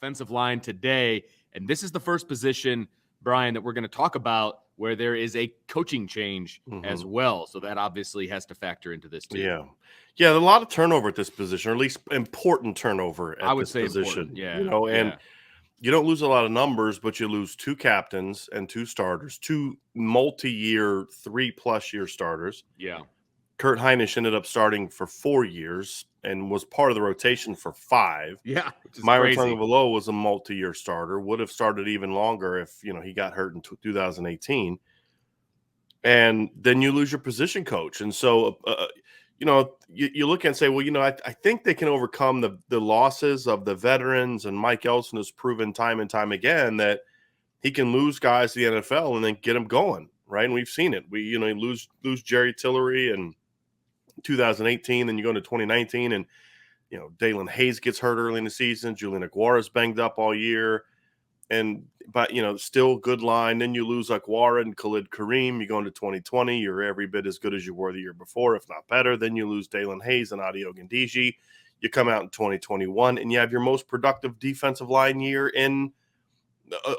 defensive line today. And this is the first position, Bryan, that we're going to talk about where there is a coaching change as well. So that obviously has to factor into this too. Yeah. Yeah, a lot of turnover at this position, or at least important turnover at this position. Yeah. And you don't lose a lot of numbers, but you lose 2 captains and 2 starters, 2 multi-year, 3+ year starters. Yeah. Kurt Heinisch ended up starting for 4 years and was part of the rotation for 5. Yeah, which is Myron crazy. Tungavaloa was a multi-year starter, would have started even longer if, he got hurt in 2018. And then you lose your position coach. And so, you look and say, well, I think they can overcome the losses of the veterans, and Mike Elston has proven time and time again that he can lose guys to the NFL and then get them going, right? And we've seen it. We, lose Jerry Tillery in 2018, then you go into 2019, and Dalen Hayes gets hurt early in the season. Julian Aguara's banged up all year, but still good line. Then you lose Aguara and Khalid Kareem. You go into 2020, you're every bit as good as you were the year before, if not better. Then you lose Dalen Hayes and Adi Ogundiji. You come out in 2021, and you have your most productive defensive line year in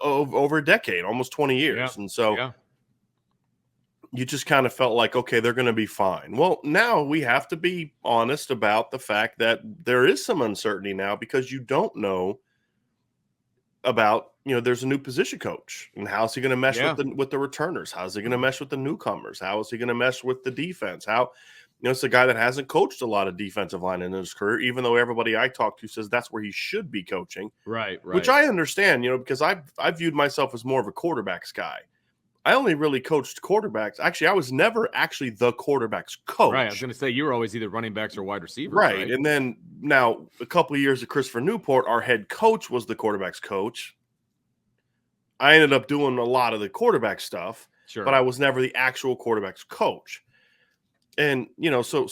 over a decade, almost 20 years. Yeah. And so you just kind of felt like, okay, they're going to be fine. Well, now we have to be honest about the fact that there is some uncertainty now, because you don't know about, there's a new position coach, and how's he going to mesh with the returners? How's he going to mesh with the newcomers? How is he going to mesh with the defense? How, it's a guy that hasn't coached a lot of defensive line in his career, even though everybody I talk to says that's where he should be coaching. Right. Which I understand, because I viewed myself as more of a quarterbacks guy. I only really coached quarterbacks. Actually, I was never actually the quarterbacks coach. Right. I was going to say, you were always either running backs or wide receivers. Right. And then now a couple of years of Christopher Newport, our head coach was the quarterbacks coach. I ended up doing a lot of the quarterback stuff, but I was never the actual quarterbacks coach. And, so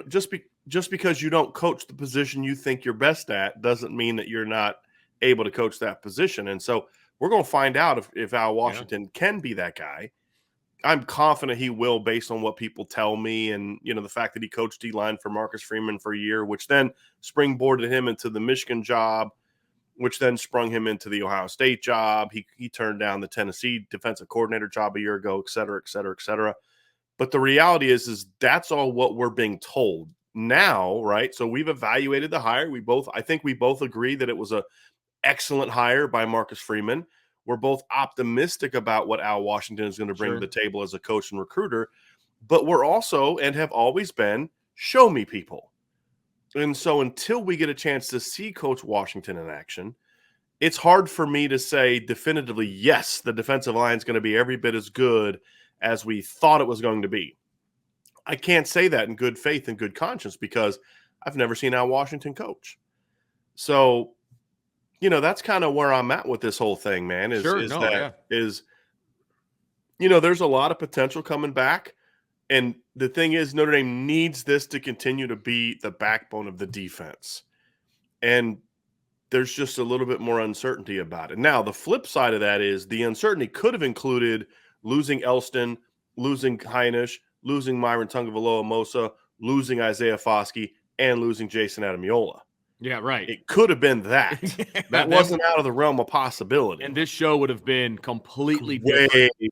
just because you don't coach the position you think you're best at doesn't mean that you're not able to coach that position. And so we're going to find out if Al Washington can be that guy. I'm confident he will, based on what people tell me, and the fact that he coached D-line for Marcus Freeman for a year, which then springboarded him into the Michigan job, which then sprung him into the Ohio State job. He turned down the Tennessee defensive coordinator job a year ago, et cetera, et cetera, et cetera. But the reality is that's all what we're being told now, right? So we've evaluated the hire. I think we both agree that it was a excellent hire by Marcus Freeman. We're both optimistic about what Al Washington is going to bring to the table as a coach and recruiter, but we're also, and have always been, show me people. And so until we get a chance to see Coach Washington in action, it's hard for me to say definitively, yes, the defensive line is going to be every bit as good as we thought it was going to be. I can't say that in good faith and good conscience, because I've never seen Al Washington coach. So, that's kind of where I'm at with this whole thing, man, there's a lot of potential coming back. And the thing is, Notre Dame needs this to continue to be the backbone of the defense. And there's just a little bit more uncertainty about it. Now, the flip side of that is the uncertainty could have included losing Elston, losing Heinisch, losing Myron Tungavaloa-Mosa, losing Isaiah Foskey, and losing Jason Adamiola. Yeah, right. It could have been that. That wasn't out of the realm of possibility. And this show would have been completely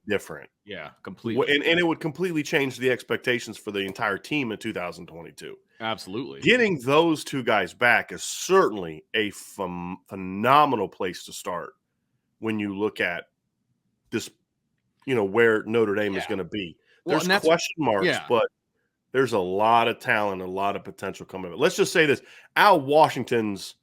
different. Yeah, completely. And it would completely change the expectations for the entire team in 2022. Absolutely. Getting those two guys back is certainly a phenomenal place to start when you look at this, where Notre Dame is going to be. There's question marks, but there's a lot of talent, a lot of potential coming up. Let's just say this. Al Washington's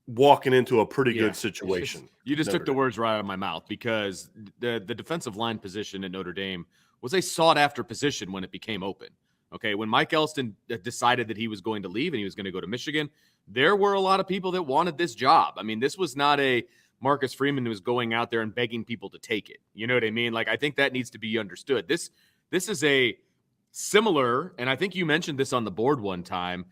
walking into a pretty good situation. You just took the words right out of my mouth, because the defensive line position at Notre Dame was a sought-after position when it became open. Okay, when Mike Elston decided that he was going to leave and he was going to go to Michigan, there were a lot of people that wanted this job. I mean, this was not a Marcus Freeman who was going out there and begging people to take it. You know what I mean? Like, I think that needs to be understood. This is a similar, and I think you mentioned this on the board one time,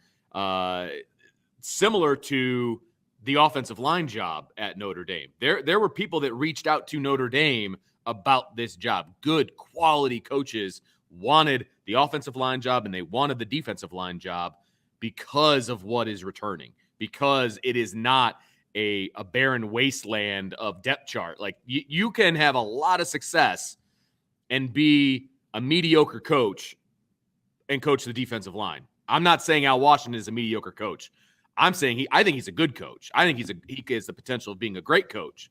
similar to the offensive line job at Notre Dame. There were people that reached out to Notre Dame about this job. Good quality coaches wanted the offensive line job and they wanted the defensive line job because of what is returning, because it is not a barren wasteland of depth chart. Like you can have a lot of success and be a mediocre coach and coach the defensive line. I'm not saying Al Washington is a mediocre coach. I'm saying I think he's a good coach. I think he has the potential of being a great coach,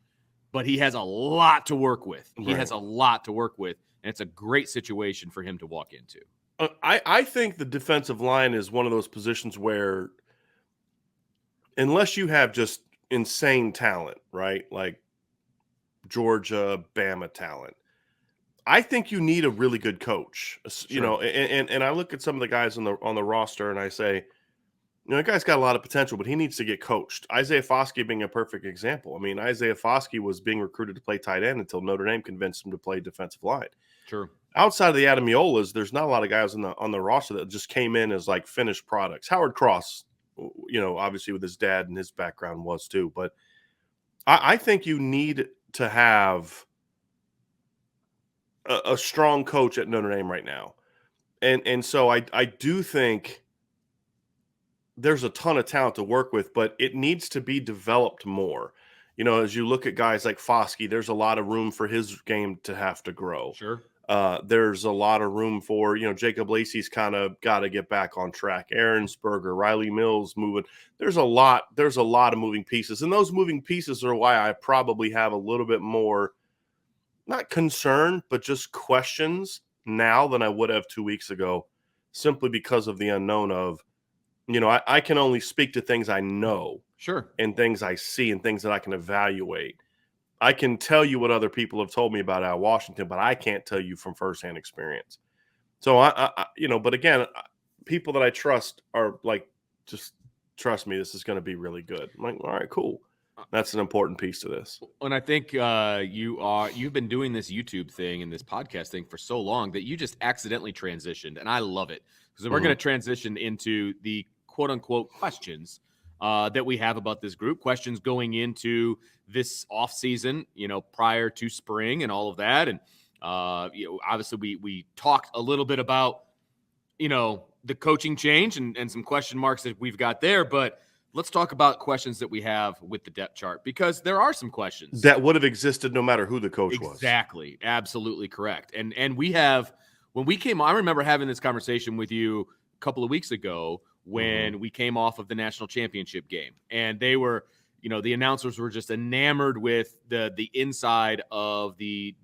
but he has a lot to work with. He has a lot to work with, and it's a great situation for him to walk into. I think the defensive line is one of those positions where, unless you have just insane talent, right? Like Georgia, Bama talent, I think you need a really good coach. You know, and I look at some of the guys on the roster and I say, that guy's got a lot of potential, but he needs to get coached. Isaiah Foskey being a perfect example. I mean, Isaiah Foskey was being recruited to play tight end until Notre Dame convinced him to play defensive line. True. Outside of the Adamiolas, there's not a lot of guys on the roster that just came in as like finished products. Howard Cross, obviously with his dad and his background was too. But I think you need to have a strong coach at Notre Dame right now. And so I do think there's a ton of talent to work with, but it needs to be developed more. As you look at guys like Foskey, there's a lot of room for his game to have to grow. Sure. There's a lot of room for, Jacob Lacey's kind of got to get back on track. Aaronsberger, Riley Mills moving. There's a lot of moving pieces. And those moving pieces are why I probably have a little bit more, not concern, but just questions now than I would have 2 weeks ago, simply because of the unknown of, I can only speak to things I know. Sure. And things I see and things that I can evaluate. I can tell you what other people have told me about Al Washington, but I can't tell you from firsthand experience. So but again, people that I trust are like, just trust me, this is going to be really good. I'm like, all right, cool. That's an important piece to this. And I think you've been doing this YouTube thing and this podcast thing for so long that you just accidentally transitioned, and I love it because we're going to transition into the quote unquote questions that we have about this group, questions going into this off season, prior to spring and all of that. And, obviously we talked a little bit about, the coaching change and some question marks that we've got there, but let's talk about questions that we have with the depth chart, because there are some questions that would have existed no matter who the coach was. Exactly. Absolutely correct. And we have, when we came, I remember having this conversation with you a couple of weeks ago when we came off of the national championship game, and they were, the announcers were just enamored with the inside of the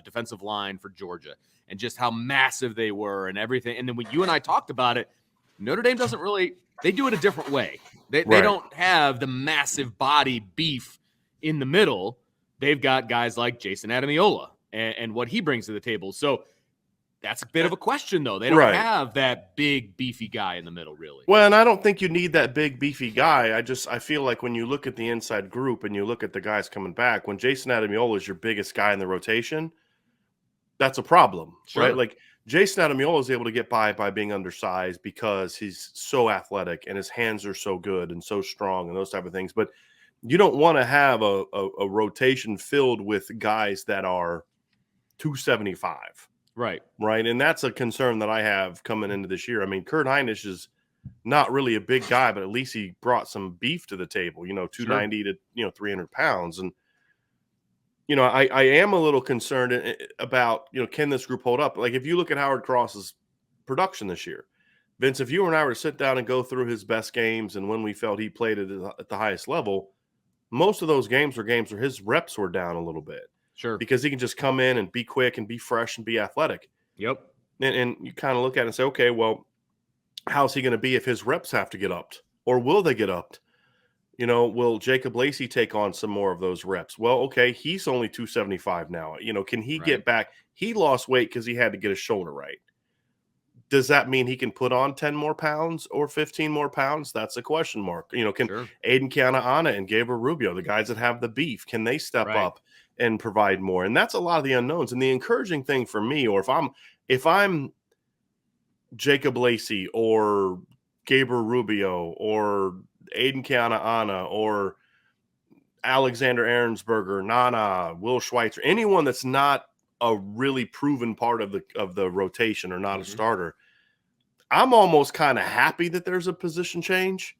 defensive line for Georgia and just how massive they were and everything. And then when you and I talked about it, Notre Dame doesn't really, they do it a different way. They don't have the massive body beef in the middle. They've got guys like Jason Adamiola and what he brings to the table. So that's a bit of a question, though. They don't have that big, beefy guy in the middle, really. Well, and I don't think you need that big, beefy guy. I feel like when you look at the inside group and you look at the guys coming back, when Jason Adamiola is your biggest guy in the rotation, that's a problem, right? Like Jason Adamiola is able to get by being undersized because he's so athletic and his hands are so good and so strong and those type of things. But you don't want to have a rotation filled with guys that are 275. Right. And that's a concern that I have coming into this year. I mean, Kurt Hinish is not really a big guy, but at least he brought some beef to the table, 290 to 300 pounds. And, I am a little concerned about, can this group hold up? Like, if you look at Howard Cross's production this year, Vince, if you and I were to sit down and go through his best games and when we felt he played at the highest level, most of those games were games where his reps were down a little bit. Sure. Because he can just come in and be quick and be fresh and be athletic. Yep. And you kind of look at it and say, okay, well, how's he going to be if his reps have to get upped? Or will they get upped? Will Jacob Lacey take on some more of those reps? Well, okay, he's only 275 now. Can he get back? He lost weight because he had to get his shoulder right. Does that mean he can put on 10 more pounds or 15 more pounds? That's a question mark. Can Aiden Keanaaina and Gabriel Rubio, the guys that have the beef, can they step up and provide more? And that's a lot of the unknowns. And the encouraging thing for me, or if I'm Jacob Lacey or Gabriel Rubio or Aiden Keanaaina or Alexander Aaronsberger, Nana, Will Schweitzer, anyone that's not a really proven part of the rotation or not a starter, I'm almost kind of happy that there's a position change,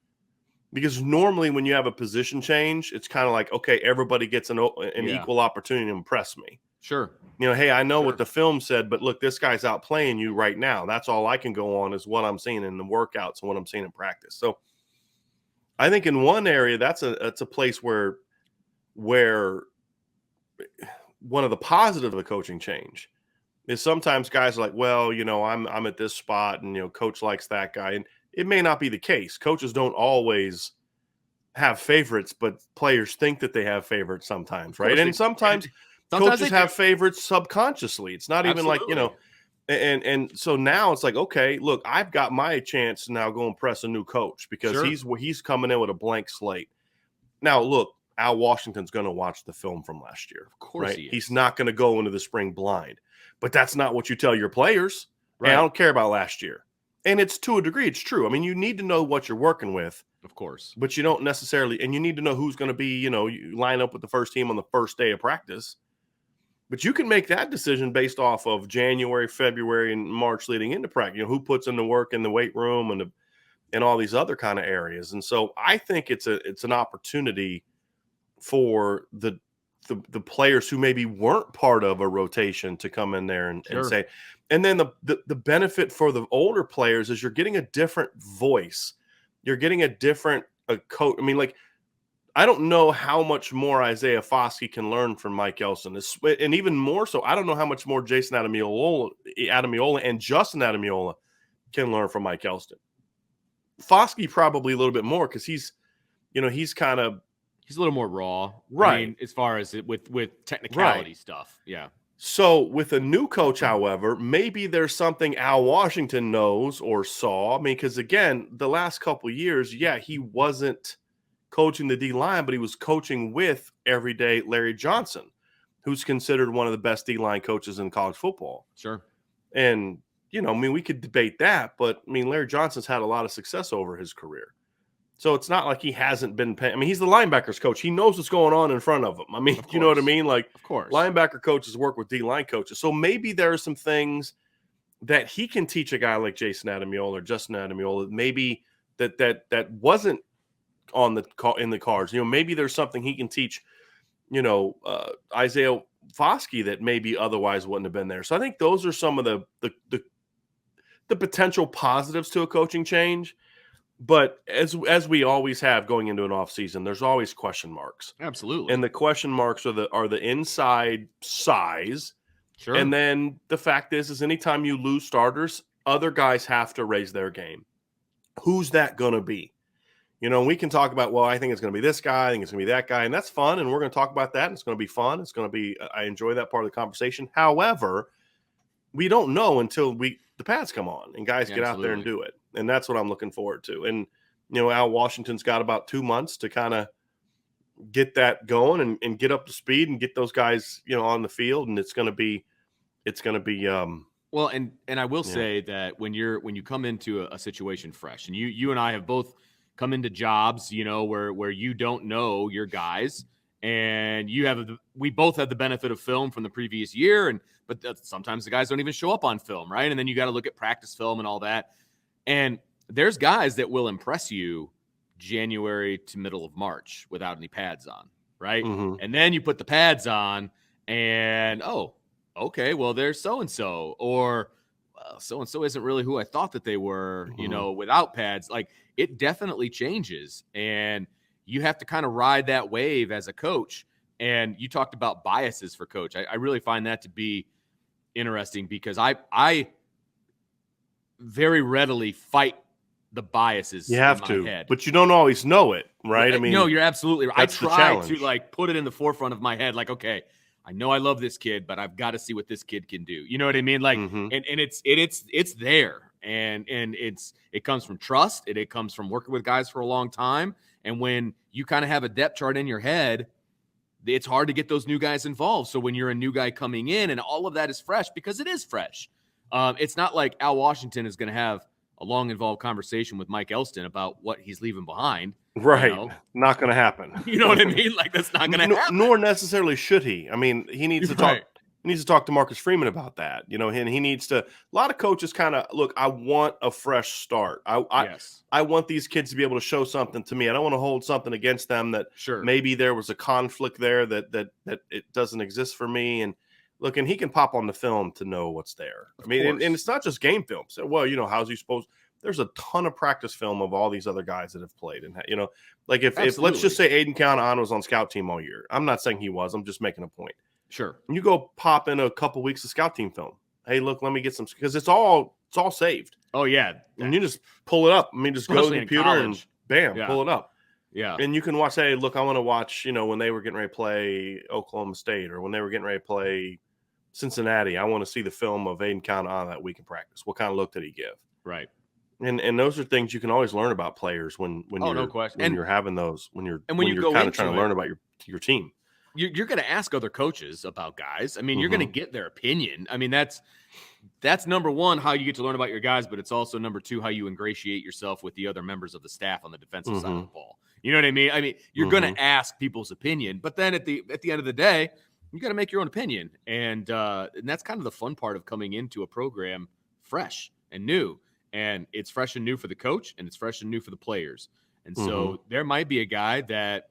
Because normally when you have a position change, it's kind of like, okay, everybody gets an equal opportunity to impress me. Sure. Hey, I know what the film said, but look, this guy's outplaying you right now. That's all I can go on is what I'm seeing in the workouts and what I'm seeing in practice. So I think in one area, that's a place where one of the positives of the coaching change is sometimes guys are like, well, I'm at this spot and, coach likes that guy. And it may not be the case. Coaches don't always have favorites, but players think that they have favorites sometimes, right? And sometimes coaches have favorites subconsciously. It's not even like, and so now it's like, okay, look, I've got my chance to now go impress a new coach because he's coming in with a blank slate. Now, look, Al Washington's going to watch the film from last year. Of course, right? He's not going to go into the spring blind. But that's not what you tell your players. Right. And I don't care about last year. And it's to a degree, it's true. I mean, you need to know what you're working with. Of course. But you don't necessarily, and you need to know who's going to be, you line up with the first team on the first day of practice. But you can make that decision based off of January, February, and March leading into practice. Who puts in the work in the weight room and all these other kind of areas. And so I think it's an opportunity for the players who maybe weren't part of a rotation to come in there and say, and then the benefit for the older players is you're getting a different voice. You're getting a different coach. I mean, like, I don't know how much more Isaiah Foskey can learn from Mike Elston. And even more so, I don't know how much more Jason Adamiola and Justin Adamiola can learn from Mike Elston. Foskey probably a little bit more because he's kind of, he's a little more raw, right? I mean, as far as with technicality stuff, yeah. So with a new coach, however, maybe there's something Al Washington knows or saw. I mean, because again, the last couple of years, he wasn't coaching the D-line, but he was coaching with everyday Larry Johnson, who's considered one of the best D-line coaches in college football. Sure. And, I mean, we could debate that, but I mean, Larry Johnson's had a lot of success over his career. So it's not like he hasn't been paying. I mean, he's the linebackers coach. He knows what's going on in front of him. I mean, you know what I mean? Like, of course, linebacker coaches work with D-line coaches. So maybe there are some things that he can teach a guy like Jason Adamiola or Justin Adamiola, maybe that wasn't in the cards. Maybe there's something he can teach, Isaiah Foskey that maybe otherwise wouldn't have been there. So I think those are some of the potential positives to a coaching change. But as we always have going into an offseason, there's always question marks. Absolutely. And the question marks are the inside size. Sure. And then the fact is anytime you lose starters, other guys have to raise their game. Who's that going to be? We can talk about, well, I think it's going to be this guy. I think it's going to be that guy. And that's fun. And we're going to talk about that. And it's going to be fun. It's going to be, I enjoy that part of the conversation. However, we don't know until the pads come on and guys get out there and do it. And that's what I'm looking forward to. And, Al Washington's got about 2 months to kind of get that going and get up to speed and get those guys, on the field. And it's going to be, well, and I will say that when you come into a situation fresh, and you and I have both come into jobs, where you don't know your guys, and we both have the benefit of film from the previous year, but sometimes the guys don't even show up on film, right? And then you got to look at practice film and all that. And there's guys that will impress you January to middle of March without any pads on, right? Mm-hmm. And then you put the pads on and, oh, okay, well, there's so-and-so, or so-and-so isn't really who I thought that they were, without pads. Like, it definitely changes. And you have to kind of ride that wave as a coach. And you talked about biases for coach. I really find that to be interesting because I very readily fight the biases. You have in my to, head. but you don't always know it, right? I mean, no, you're absolutely right. I try to like put it in the forefront of my head. Like, okay, I know I love this kid, but I've got to see what this kid can do. You know what I mean? Like, and it's there, and it comes from trust. It comes from working with guys for a long time. And when you kind of have a depth chart in your head, it's hard to get those new guys involved. So when you're a new guy coming in and all of that is fresh, because it is fresh. It's not like Al Washington is going to have a long involved conversation with Mike Elston about what he's leaving behind. Right. Not going to happen. You know what I mean? Like, that's not going to happen. Nor necessarily should he. I mean, he needs to needs to talk to Marcus Freeman about that. And he needs to. A lot of coaches kind of look. I want a fresh start. I want these kids to be able to show something to me. I don't want to hold something against them that maybe there was a conflict there that it doesn't exist for me. And look, and he can pop on the film to know what's there. I mean, and it's not just game film. So, well, how's he supposed? There's a ton of practice film of all these other guys that have played. And, like if let's just say Aiden Count-On was on scout team all year. I'm not saying he was. I'm just making a point. Sure. And you go pop in a couple weeks of scout team film. Hey, look, let me get some, because it's all saved. Oh, yeah. And you just pull it up. I mean, just go to the computer and bam, pull it up. Yeah. And you can watch, hey, look, I want to watch, when they were getting ready to play Oklahoma State or when they were getting ready to play Cincinnati. I want to see the film of Aiden Count-On that week in practice. What kind of look did he give? Right. And those are things you can always learn about players when you're having those, when you're kind of trying to learn about your team. You're going to ask other coaches about guys. I mean, you're going to get their opinion. I mean, that's number one, how you get to learn about your guys, but it's also number two, how you ingratiate yourself with the other members of the staff on the defensive side of the ball. You know what I mean? I mean, you're going to ask people's opinion, but then at the end of the day, you got to make your own opinion. And that's kind of the fun part of coming into a program fresh and new. And it's fresh and new for the coach, and it's fresh and new for the players. And so there might be a guy that,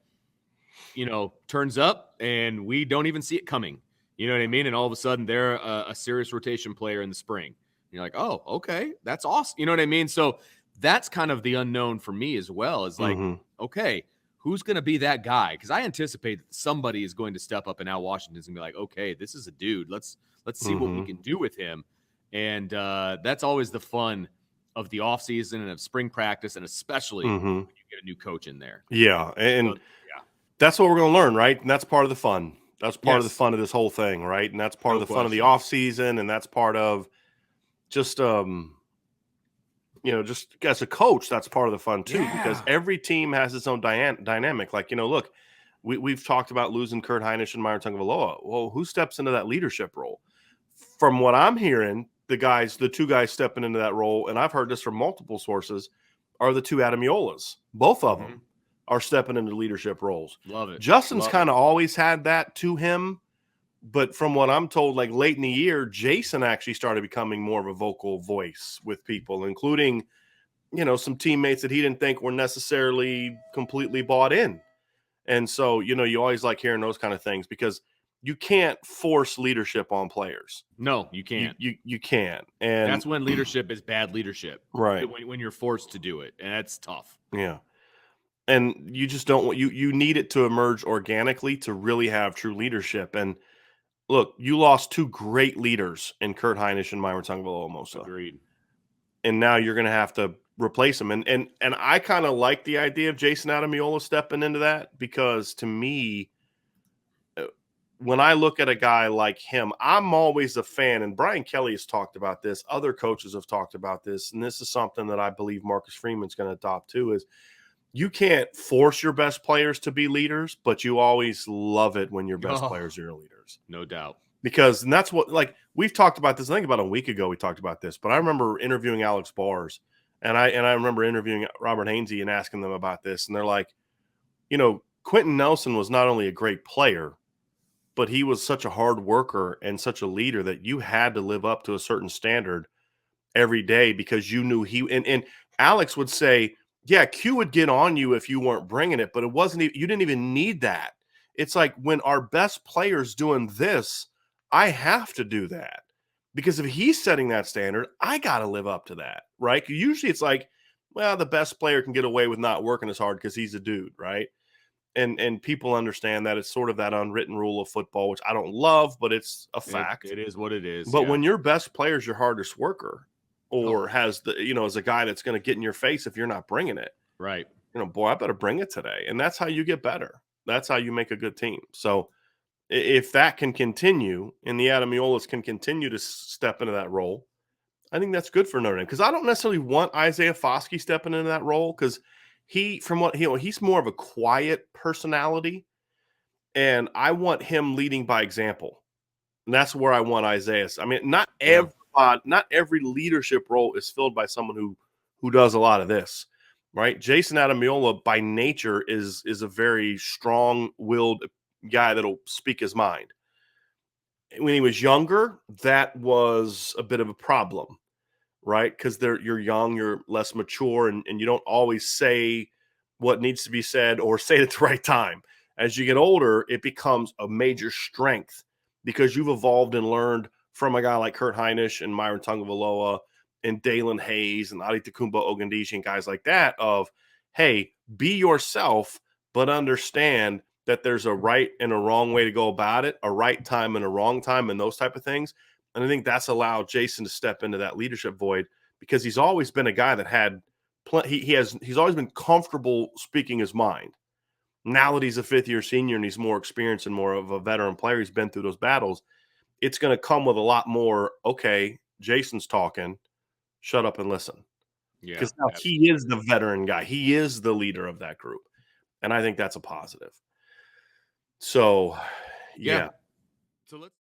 turns up and we don't even see it coming. You know what I mean? And all of a sudden they're a serious rotation player in the spring. And you're like, oh, okay, that's awesome. You know what I mean? So that's kind of the unknown for me as well, is like, okay, who's going to be that guy? Because I anticipate that somebody is going to step up, and Al Washington's going to be like, okay, this is a dude. Let's see what we can do with him. And that's always the fun of the offseason and of spring practice, and especially when you get a new coach in there. Yeah, and that's what we're going to learn, right? And that's part of the fun. That's part of the fun of this whole thing, right? And that's part of the fun of the offseason, and that's part of just just as a coach, that's part of the fun too, because every team has its own dynamic. Like, look, we've talked about losing Kurt Hinish and Myron Tagovailoa. Well, who steps into that leadership role? From what I'm hearing, the two guys stepping into that role, and I've heard this from multiple sources, are the two Adamiolas. Both of them are stepping into leadership roles. Love it. Justin's kind of always had that to him, but from what I'm told, like late in the year, Jason actually started becoming more of a vocal voice with people, including, some teammates that he didn't think were necessarily completely bought in. And so, you always like hearing those kind of things, because you can't force leadership on players. No, you can't. You can't. And that's when leadership is bad leadership. Right. When you're forced to do it. And that's tough. Yeah. And you just don't want you need it to emerge organically to really have true leadership. And look, you lost two great leaders in Kurt Hinish and Myron Tagovailoa. Agreed. And now you're going to have to replace them. And I kind of like the idea of Jason Adamiola stepping into that, because to me, when I look at a guy like him, I'm always a fan. And Brian Kelly has talked about this. Other coaches have talked about this. And this is something that I believe Marcus Freeman's going to adopt too, is you can't force your best players to be leaders, but you always love it when your best players are your leaders. No doubt. Because, and that's what, like, we've talked about this, I think about a week ago we talked about this, but I remember interviewing Alex Bars, and I remember interviewing Robert Hainsey and asking them about this, and they're like, Quentin Nelson was not only a great player, but he was such a hard worker and such a leader that you had to live up to a certain standard every day, because you knew and Alex would say, yeah, Q would get on you if you weren't bringing it, but it wasn't, you didn't even need that. It's like, when our best player's doing this, I have to do that, because if he's setting that standard, I got to live up to that, right? Usually it's like, well, the best player can get away with not working as hard because he's a dude, right? And people understand that it's sort of that unwritten rule of football, which I don't love, but it's a fact. It is what it is. But when your best player's your hardest worker, or has the, is a guy that's going to get in your face if you're not bringing it. Right. Boy, I better bring it today. And that's how you get better. That's how you make a good team. So if that can continue, and the Adamiolas can continue to step into that role, I think that's good for Notre Dame. Because I don't necessarily want Isaiah Foskey stepping into that role, because he's more of a quiet personality, and I want him leading by example. And that's where I want Isaiah. I mean, not every leadership role is filled by someone who does a lot of this, right? Jason Adamiola by nature is a very strong-willed guy that'll speak his mind. when he was younger, that was a bit of a problem, right? Because you're young, you're less mature, and you don't always say what needs to be said or say it at the right time. As you get older, it becomes a major strength because you've evolved and learned from a guy like Kurt Hinish and Myron Tungavaloa and Dalen Hayes and Adetokunbo Ogundeji and guys like that of, hey, be yourself, but understand that there's a right and a wrong way to go about it, a right time and a wrong time, and those type of things. And I think that's allowed Jason to step into that leadership void because he's always been a guy that had he's always been comfortable speaking his mind. Now that he's a fifth-year senior and he's more experienced and more of a veteran player, he's been through those battles. It's going to come with a lot more, okay, Jason's talking, shut up and listen. Yeah. Because now he is the veteran guy. He is the leader of that group. And I think that's a positive. So, yeah. So let's